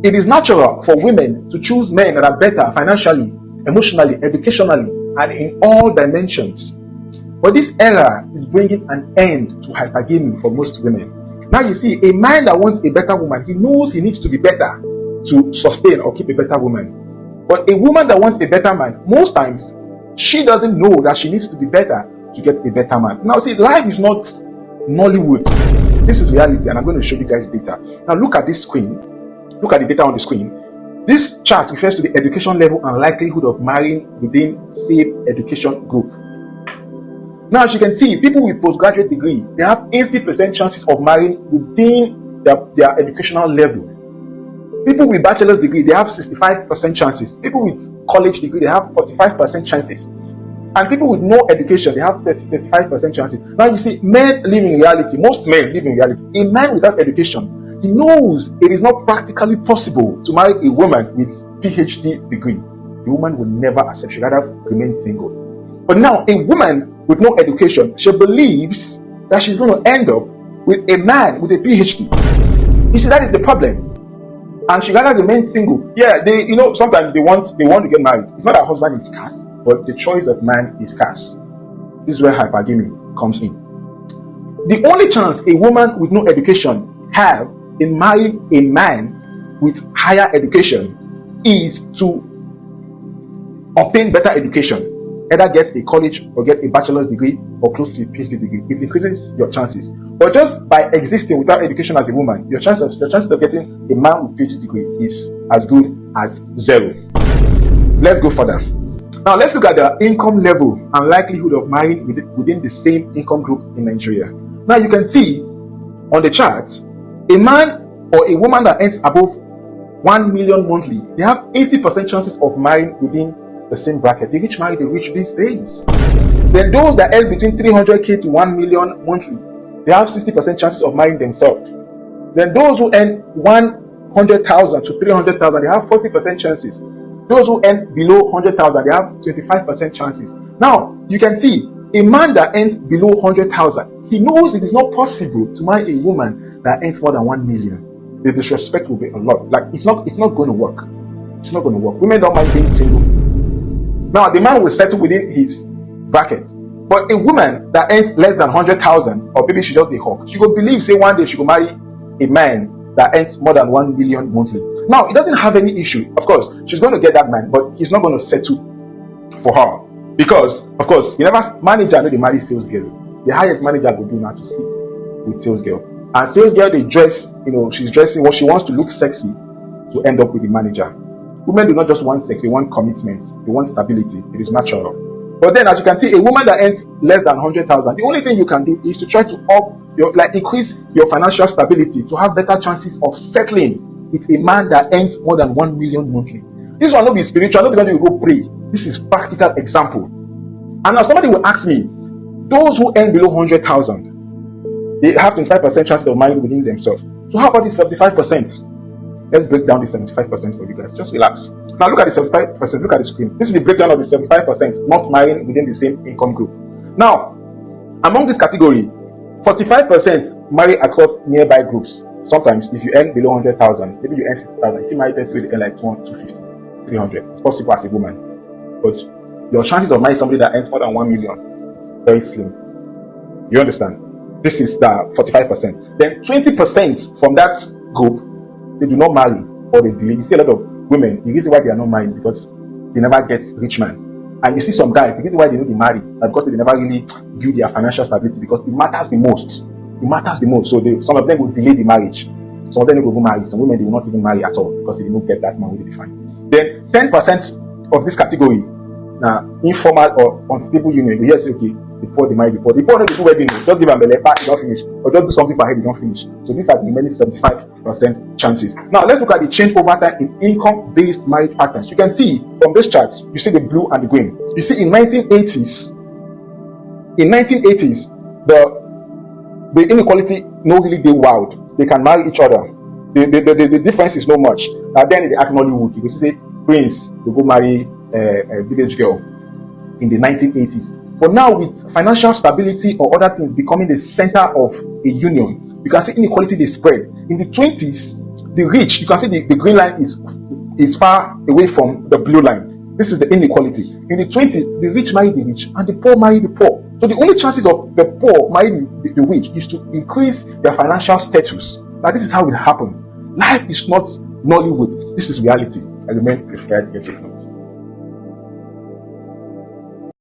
It is natural for women to choose men that are better financially, emotionally, educationally, and in all dimensions. But this era is bringing an end to hypergamy for most women. Now you see, a man that wants a better woman, he knows he needs to be better to sustain or keep a better woman. But a woman that wants a better man, most times, she doesn't know that she needs to be better to get a better man. Now see, life is not Nollywood. This is reality, and I'm going to show you guys data. Now look at this screen. Look at the data on the screen. This chart refers to the education level and likelihood of marrying within same education group. Now, as you can see, people with postgraduate degree, they have 80% chances of marrying within their educational level. People with bachelor's degree, they have 65% chances. People with college degree, they have 45% chances. And people with no education, they have 35% chances. Now you see, men live in reality. Most men live in reality. A man without education, he knows it is not practically possible to marry a woman with PhD degree. The woman will never accept. She'd rather remain single. But now, a woman with no education, she believes that she's going to end up with a man with a PhD. You see, that is the problem. And she'd rather remain single. Yeah, sometimes they want to get married. It's not that husband is scarce, but the choice of man is scarce. This is where hypergamy comes in. The only chance a woman with no education have in marrying a man with higher education is to obtain better education, either get a college or get a bachelor's degree or close to a PhD degree. It increases your chances. But just by existing without education as a woman, your chances of getting a man with PhD degree is as good as zero. Let's go further. Now let's look at the income level and likelihood of marrying within the same income group in Nigeria. Now you can see on the chart, a man or a woman that earns above 1 million monthly, they have 80% chances of marrying within the same bracket. The rich marry the rich these days. Then those that earn between 300k to 1 million monthly, they have 60% chances of marrying themselves. Then those who earn 100,000 to 300,000, they have 40% chances. Those who earn below 100,000, they have 25% chances. Now, you can see, a man that earns below 100,000, he knows it is not possible to marry a woman that earns more than 1 million. The disrespect will be a lot. Like, it's not going to work. It's not going to work. Women don't mind being single. Now, the man will settle within his bracket. But a woman that earns less than 100,000, or maybe she just a hawk, she will believe, say, one day she will marry a man that earns more than 1 million monthly. Now, it doesn't have any issue. Of course, she's going to get that man, but he's not going to settle for her. Because, of course, manager know they marry sales girl. The highest manager will do now to sleep with sales girl. And sales girl, they dress, she's dressing what she wants to look sexy to end up with the manager. Women do not just want sex, they want commitment, they want stability. It is natural. But then, as you can see, a woman that earns less than 100,000, the only thing you can do is to try to increase your financial stability to have better chances of settling with a man that earns more than 1 million monthly. This will not be spiritual, not be something you go pray. This is practical example. And now somebody will ask me, those who earn below 100,000, they have 25% chance of marrying within themselves. So how about the 75%? Let's break down the 75% for you guys. Just relax. Now look at the 75%. Look at the screen. This is the breakdown of the 75% not marrying within the same income group. Now, among this category, 45% marry across nearby groups. Sometimes, if you earn below 100,000, maybe you earn 60,000. If you marry person with earn like 250, 300, it's possible as a woman. But your chances of marrying somebody that earns more than 1 million is very slim. You understand? This is the 45%. Then 20% from that group, they do not marry or they delay. You see a lot of women, the reason why they are not married because they never get rich man. And you see some guys, the reason why they don't marry is because they never really build their financial stability because it matters the most. It matters the most. So some of them will delay the marriage. Some of them will marry. Some women, they will not even marry at all because they don't get that man with the fine. Then 10% of this category, informal or unstable union, you say, okay, the poor, they marry the poor. The poor, they do wedding, just give them a leper, they don't finish. Or just do something for her, they don't finish. So these are the remaining 75% chances. Now, let's look at the change over time in income-based marriage patterns. You can see from this chart, you see the blue and the green. You see in 1980s, the inequality no really they wild. They can marry each other. The difference is not much. Then in the Nollywood, you can see Prince will go marry a village girl in the 1980s. But now with financial stability or other things becoming the center of a union, you can see inequality they spread. In the 20s, the rich, you can see the green line is far away from the blue line. This is the inequality. In the 20s, the rich marry the rich and the poor marry the poor. So the only chances of the poor marrying the rich is to increase their financial status. Now this is how it happens. Life is not Nollywood. This is reality. I remain preferred, get your